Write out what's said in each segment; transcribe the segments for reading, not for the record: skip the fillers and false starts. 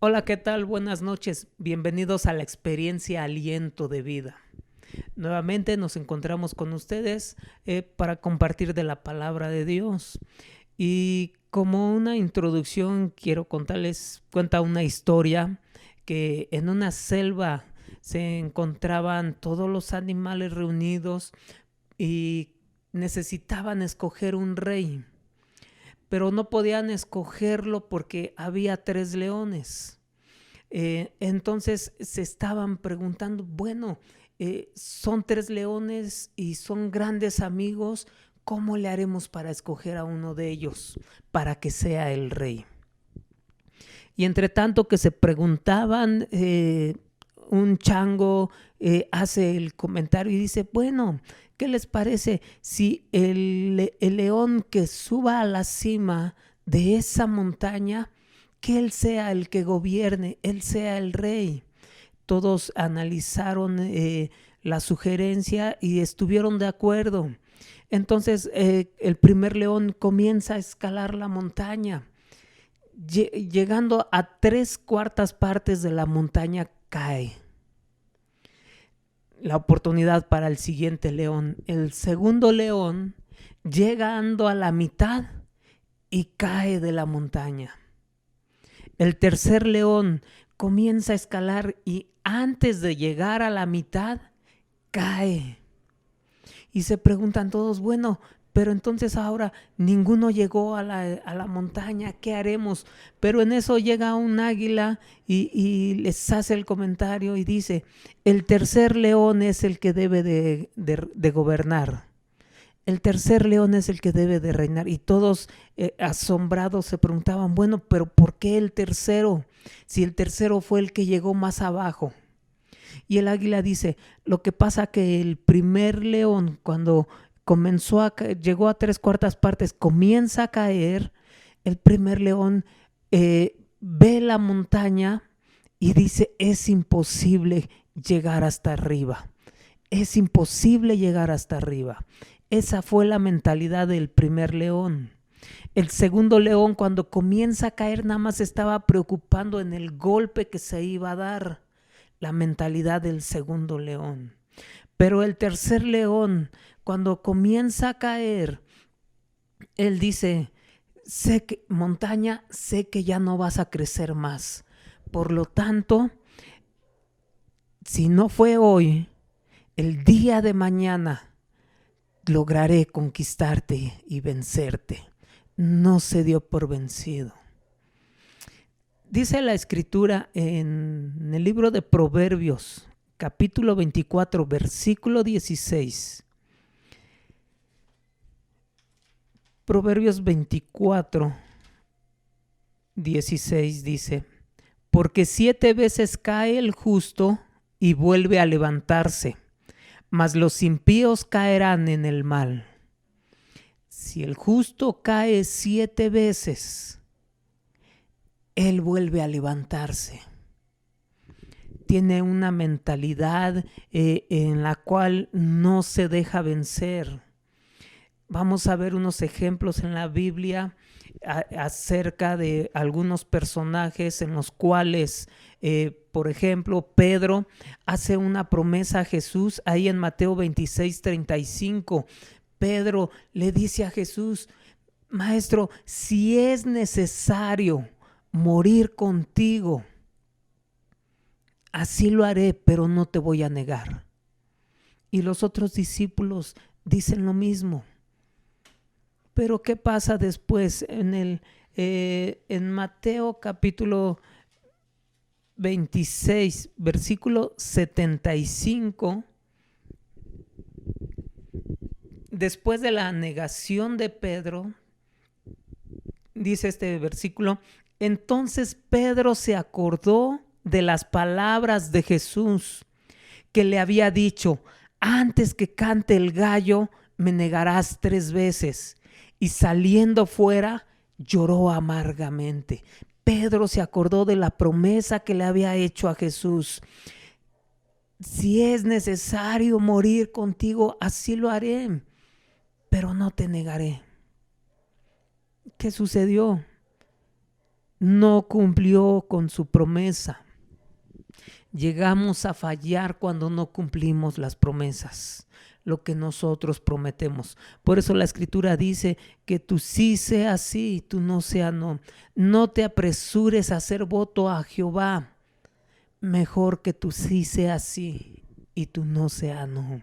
Hola, ¿qué tal? Buenas noches. Bienvenidos a la experiencia Aliento de Vida. Nuevamente nos encontramos con ustedes para compartir de la palabra de Dios. Y como una introducción quiero cuenta una historia que en una selva se encontraban todos los animales reunidos y necesitaban escoger un rey, pero no podían escogerlo porque había tres leones. Entonces se estaban preguntando, bueno, son tres leones y son grandes amigos, ¿cómo le haremos para escoger a uno de ellos para que sea el rey? Y entre tanto que se preguntaban, un chango hace el comentario y dice, bueno, ¿qué les parece si el león que suba a la cima de esa montaña, que él sea el que gobierne, él sea el rey? Todos analizaron la sugerencia y estuvieron de acuerdo. Entonces el primer león comienza a escalar la montaña. Llegando a tres cuartas partes de la montaña cae. La oportunidad para el siguiente león. El segundo león llegando a la mitad y cae de la montaña. El tercer león comienza a escalar y antes de llegar a la mitad cae. Y se preguntan todos, bueno, pero entonces ahora ninguno llegó a la montaña, ¿qué haremos? Pero en eso llega un águila y les hace el comentario y dice, el tercer león es el que debe de gobernar. El tercer león es el que debe de reinar. Y todos asombrados se preguntaban, bueno, pero ¿por qué el tercero? Si el tercero fue el que llegó más abajo. Y el águila dice, lo que pasa que el primer león cuando llegó a tres cuartas partes, comienza a caer, el primer león ve la montaña y dice, es imposible llegar hasta arriba. Es imposible llegar hasta arriba. Esa fue la mentalidad del primer león. El segundo león cuando comienza a caer nada más estaba preocupando en el golpe que se iba a dar. La mentalidad del segundo león. Pero el tercer león, cuando comienza a caer, él dice, montaña, sé que ya no vas a crecer más. Por lo tanto, si no fue hoy, el día de mañana lograré conquistarte y vencerte. No se dio por vencido. Dice la escritura en el libro de Proverbios, capítulo 24, versículo 16. Proverbios 24, 16 dice, porque 7 veces cae el justo y vuelve a levantarse, mas los impíos caerán en el mal. Si el justo cae 7 veces, él vuelve a levantarse. Tiene una mentalidad en la cual no se deja vencer. Vamos a ver unos ejemplos en la Biblia acerca de algunos personajes en los cuales, por ejemplo, Pedro hace una promesa a Jesús ahí en Mateo 26:35. Pedro le dice a Jesús, Maestro, si es necesario morir contigo, así lo haré, pero no te voy a negar. Y los otros discípulos dicen lo mismo. Pero ¿qué pasa después en Mateo capítulo 26, versículo 75? Después de la negación de Pedro, dice este versículo, entonces Pedro se acordó de las palabras de Jesús que le había dicho, antes que cante el gallo, me negarás 3 veces. Y saliendo fuera, lloró amargamente. Pedro se acordó de la promesa que le había hecho a Jesús. Si es necesario morir contigo, así lo haré, pero no te negaré. ¿Qué sucedió? no cumplió con su promesa. Llegamos a fallar cuando no cumplimos las promesas, lo que nosotros prometemos. Por eso la Escritura dice que tu sí sea sí, tu no sea no. No te apresures a hacer voto a Jehová. Mejor que tu sí sea sí y tu no sea no.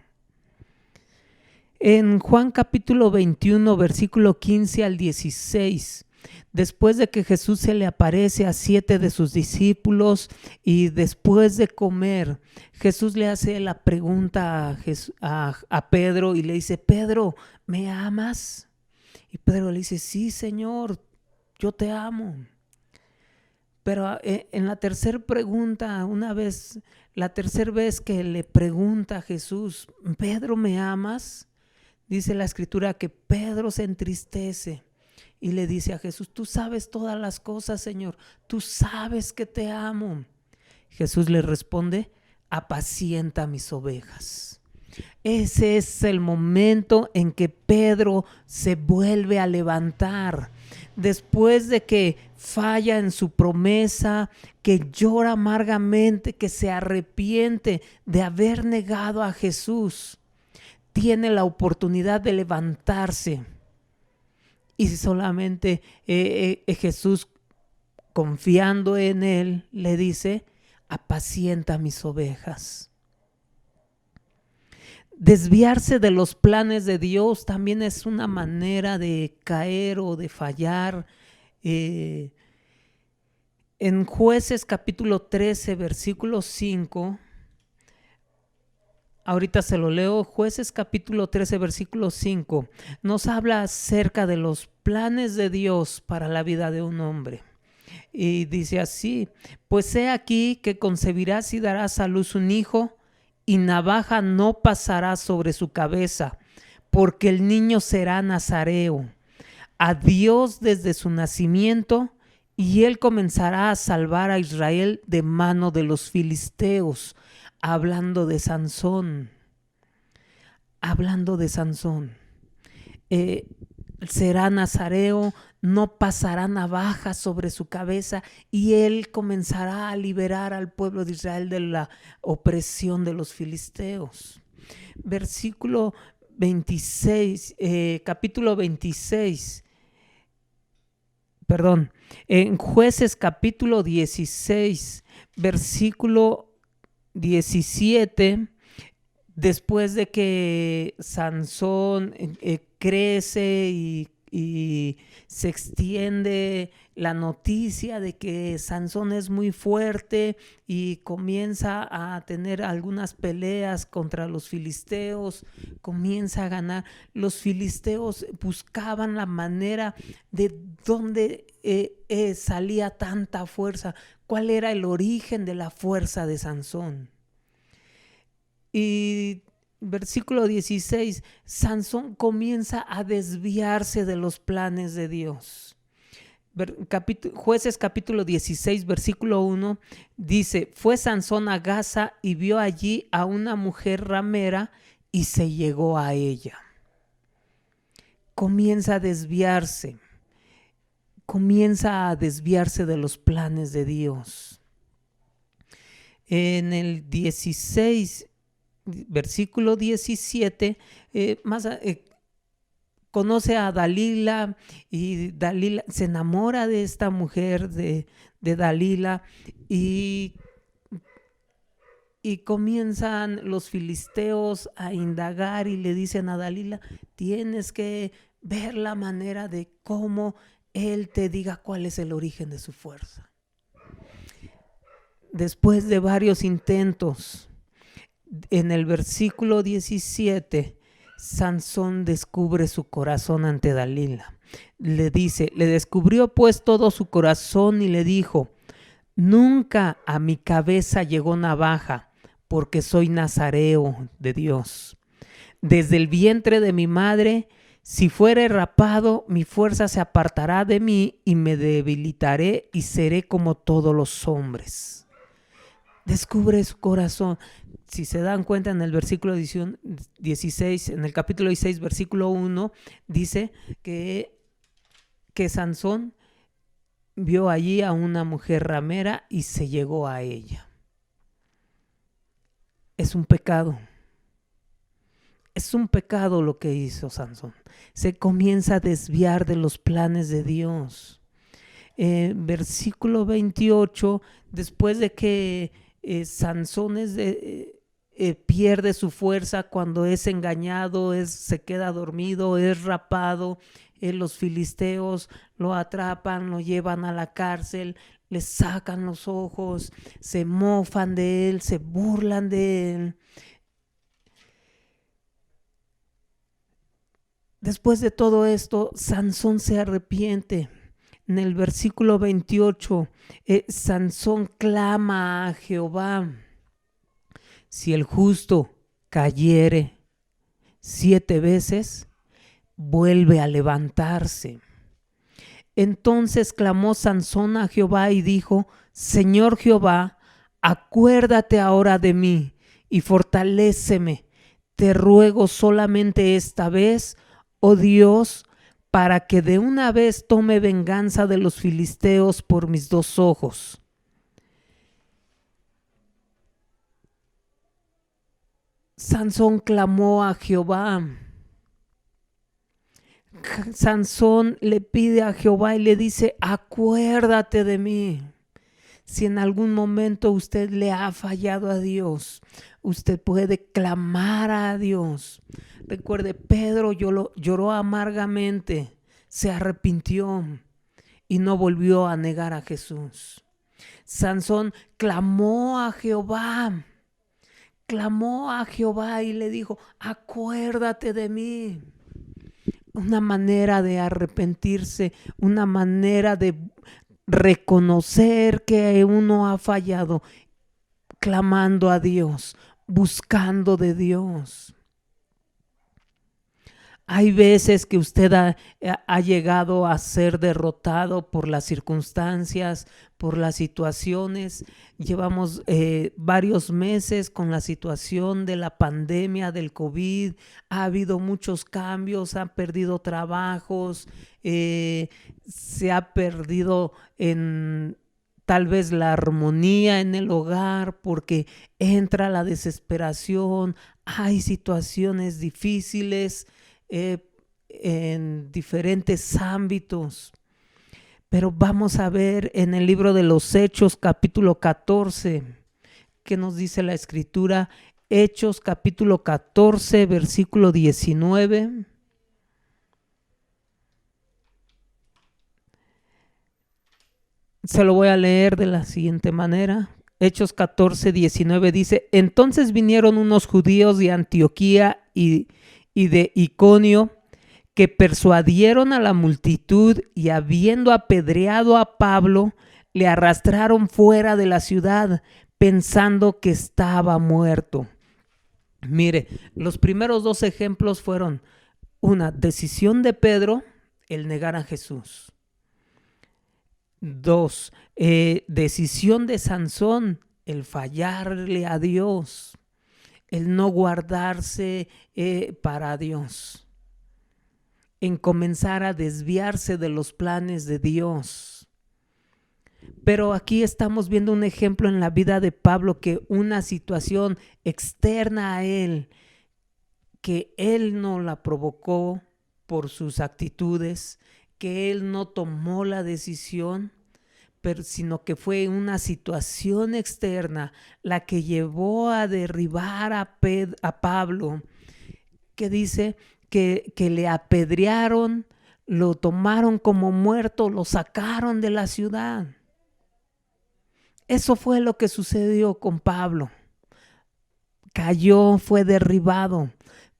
En Juan capítulo 21, versículo 15 al 16, después de que Jesús se le aparece a 7 de sus discípulos y después de comer, Jesús le hace la pregunta a Pedro y le dice: Pedro, ¿me amas? Y Pedro le dice: sí, Señor, yo te amo. Pero en la tercera pregunta, la tercera vez que le pregunta a Jesús: Pedro, ¿me amas? Dice la Escritura que Pedro se entristece y le dice a Jesús: tú sabes todas las cosas, Señor, tú sabes que te amo. Jesús le responde: apacienta mis ovejas. Ese es el momento en que Pedro se vuelve a levantar. Después de que falla en su promesa, que llora amargamente, que se arrepiente de haber negado a Jesús, tiene la oportunidad de levantarse. Y solamente Jesús, confiando en él, le dice: apacienta mis ovejas. Desviarse de los planes de Dios también es una manera de caer o de fallar. En Jueces capítulo 13, versículo 5, ahorita se lo leo. Jueces capítulo 13, versículo 5, nos habla acerca de los planes de Dios para la vida de un hombre. Y dice así: pues he aquí que concebirás y darás a luz un hijo, y navaja no pasará sobre su cabeza, porque el niño será nazareo a Dios desde su nacimiento, y él comenzará a salvar a Israel de mano de los filisteos. Hablando de Sansón. Será nazareo, no pasará navaja sobre su cabeza, y él comenzará a liberar al pueblo de Israel de la opresión de los filisteos. Versículo 26, capítulo 26, perdón, en Jueces capítulo 16, versículo 17, después de que Sansón crece y se extiende la noticia de que Sansón es muy fuerte y comienza a tener algunas peleas contra los filisteos, comienza a ganar. Los filisteos buscaban la manera de dónde salía tanta fuerza, cuál era el origen de la fuerza de Sansón. Y versículo 16, Sansón comienza a desviarse de los planes de Dios. Jueces capítulo 16, versículo 1 dice: fue Sansón a Gaza y vio allí a una mujer ramera y se llegó a ella. Comienza a desviarse de los planes de Dios. En el 16, versículo 17, conoce a Dalila, y Dalila se enamora de esta mujer de Dalila, y comienzan los filisteos a indagar y le dicen a Dalila: tienes que ver la manera de cómo él te diga cuál es el origen de su fuerza. Después de varios intentos, en el versículo 17, Sansón descubre su corazón ante Dalila. Le dice: le descubrió pues todo su corazón y le dijo: nunca a mi cabeza llegó navaja, porque soy nazareo de Dios. Desde el vientre de mi madre, si fuere rapado, mi fuerza se apartará de mí y me debilitaré y seré como todos los hombres. Descubre su corazón. Si se dan cuenta, en el versículo 16, en el capítulo 16, versículo 1, dice que Sansón vio allí a una mujer ramera y se llegó a ella. Es un pecado. Es un pecado lo que hizo Sansón. Se comienza a desviar de los planes de Dios. Versículo 28, después de que Sansón pierde su fuerza cuando es engañado, se queda dormido, es rapado, los filisteos lo atrapan, lo llevan a la cárcel, le sacan los ojos, se mofan de él, se burlan de él. Después de todo esto, Sansón se arrepiente. En el versículo 28, Sansón clama a Jehová: si el justo cayere 7 veces, vuelve a levantarse. Entonces clamó Sansón a Jehová y dijo: Señor Jehová, acuérdate ahora de mí y fortaléceme. Te ruego solamente esta vez, oh Dios, para que de una vez tome venganza de los filisteos por mis 2 ojos. Sansón clamó a Jehová. Sansón le pide a Jehová y le dice: acuérdate de mí. Si en algún momento usted le ha fallado a Dios, usted puede clamar a Dios. Recuerde, Pedro lloró amargamente, se arrepintió y no volvió a negar a Jesús. Sansón clamó a Jehová y le dijo: acuérdate de mí. Una manera de arrepentirse, una manera de reconocer que uno ha fallado, clamando a Dios, buscando de Dios. Hay veces que usted ha llegado a ser derrotado por las circunstancias, por las situaciones. Llevamos varios meses con la situación de la pandemia del COVID. Ha habido muchos cambios, han perdido trabajos, se ha perdido tal vez la armonía en el hogar porque entra la desesperación. Hay situaciones difíciles en diferentes ámbitos, pero vamos a ver en el libro de los Hechos capítulo 14 que nos dice la escritura. Hechos capítulo 14 versículo 19. Se lo voy a leer de la siguiente manera. Hechos 14, 19 dice: entonces vinieron unos judíos de Antioquía y de Iconio, que persuadieron a la multitud, y habiendo apedreado a Pablo, le arrastraron fuera de la ciudad, pensando que estaba muerto. Mire, los primeros 2 ejemplos fueron una decisión de Pedro, el negar a Jesús. 2, decisión de Sansón, el fallarle a Dios, el no guardarse para Dios, en comenzar a desviarse de los planes de Dios. Pero aquí estamos viendo un ejemplo en la vida de Pablo, que una situación externa a él, que él no la provocó por sus actitudes, que él no tomó la decisión, sino que fue una situación externa la que llevó a derribar a Pablo, que dice que le apedrearon, lo tomaron como muerto, lo sacaron de la ciudad. Eso fue lo que sucedió con Pablo. Cayó, fue derribado,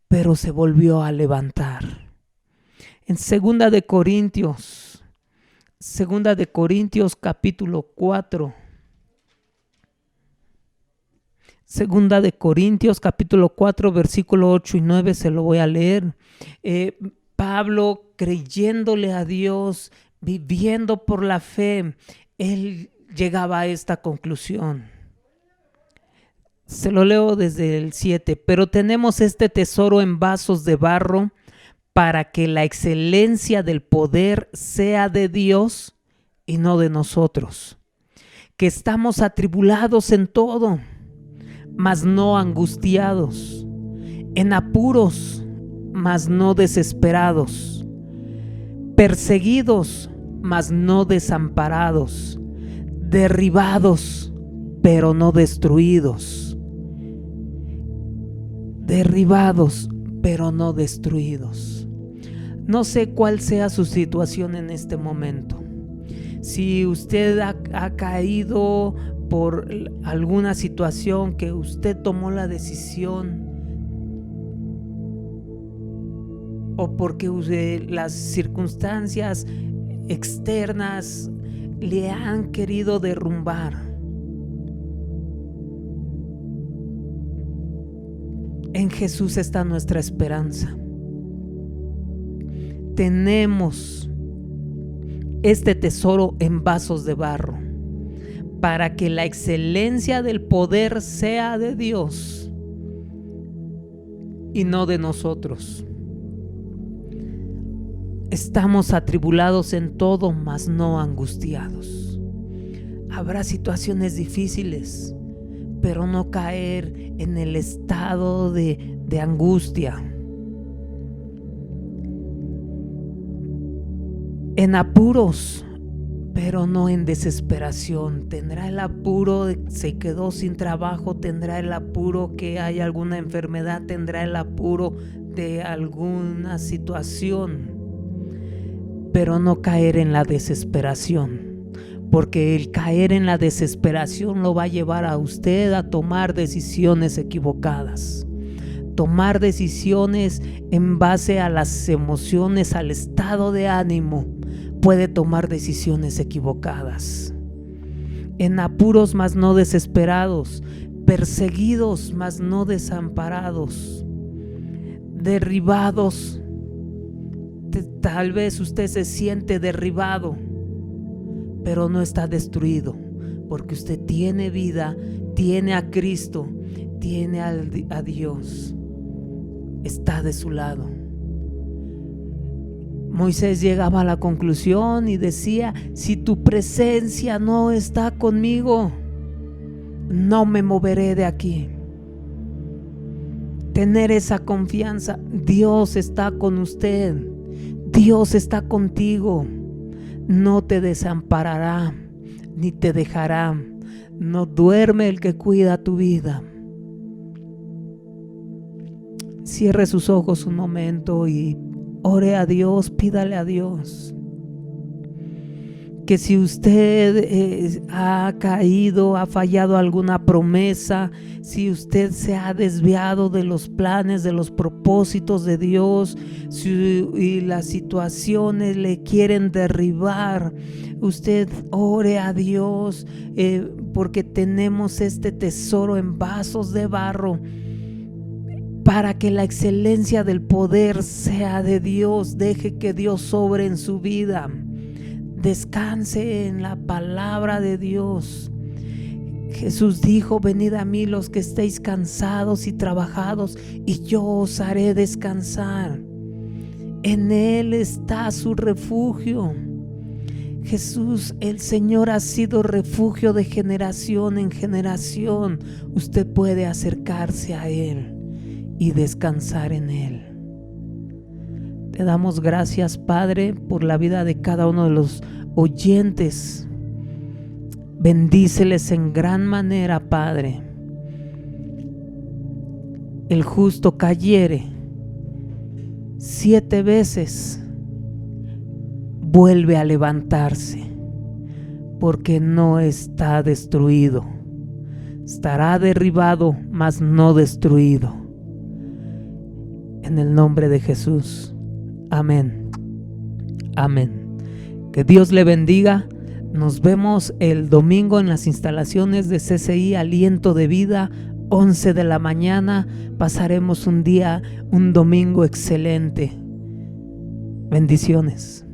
pero se volvió a levantar. En Segunda de Corintios capítulo 4. Segunda de Corintios capítulo 4 versículo 8 y 9 se lo voy a leer. Pablo, creyéndole a Dios, viviendo por la fe, él llegaba a esta conclusión. Se lo leo desde el 7. Pero tenemos este tesoro en vasos de barro, para que la excelencia del poder sea de Dios y no de nosotros, que estamos atribulados en todo, mas no angustiados, en apuros, mas no desesperados, perseguidos, mas no desamparados, derribados, pero no destruidos, derribados, pero no destruidos. No sé cuál sea su situación en este momento. Si usted ha caído por alguna situación que usted tomó la decisión, o porque las circunstancias externas le han querido derrumbar, en Jesús está nuestra esperanza. Tenemos este tesoro en vasos de barro, para que la excelencia del poder sea de Dios y no de nosotros. Estamos atribulados en todo, mas no angustiados. Habrá situaciones difíciles, pero no caer en el estado de angustia. En apuros, pero no en desesperación. Tendrá el apuro de que se quedó sin trabajo, tendrá el apuro que hay alguna enfermedad, tendrá el apuro de alguna situación, pero no caer en la desesperación, porque el caer en la desesperación lo va a llevar a usted a tomar decisiones equivocadas. Tomar decisiones en base a las emociones, al estado de ánimo, puede tomar decisiones equivocadas. En apuros, mas no desesperados, perseguidos, mas no desamparados, derribados. Tal vez usted se siente derribado, pero no está destruido, porque usted tiene vida, tiene a Cristo, tiene a Dios, está de su lado. Moisés llegaba a la conclusión y decía: si tu presencia no está conmigo, no me moveré de aquí. Tener esa confianza, Dios está con usted, Dios está contigo, no te desamparará ni te dejará. No duerme el que cuida tu vida. Cierre sus ojos un momento y ore a Dios, pídale a Dios que si usted ha caído, ha fallado alguna promesa, si usted se ha desviado de los planes, de los propósitos de Dios, y las situaciones le quieren derribar, usted ore a Dios, porque tenemos este tesoro en vasos de barro, para que la excelencia del poder sea de Dios. Deje que Dios obre en su vida. Descanse en la palabra de Dios. Jesús dijo: venid a mí los que estéis cansados y trabajados, y yo os haré descansar. En Él está su refugio. Jesús, el Señor, ha sido refugio de generación en generación. Usted puede acercarse a Él y descansar en Él. Te damos gracias, Padre, por la vida de cada uno de los oyentes. Bendíceles en gran manera, Padre. El justo cayere 7 veces, vuelve a levantarse, porque no está destruido. Estará derribado, mas no destruido. En el nombre de Jesús. Amén. Amén. Que Dios le bendiga. Nos vemos el domingo en las instalaciones de CCI Aliento de Vida, 11 de la mañana. Pasaremos un domingo excelente. Bendiciones.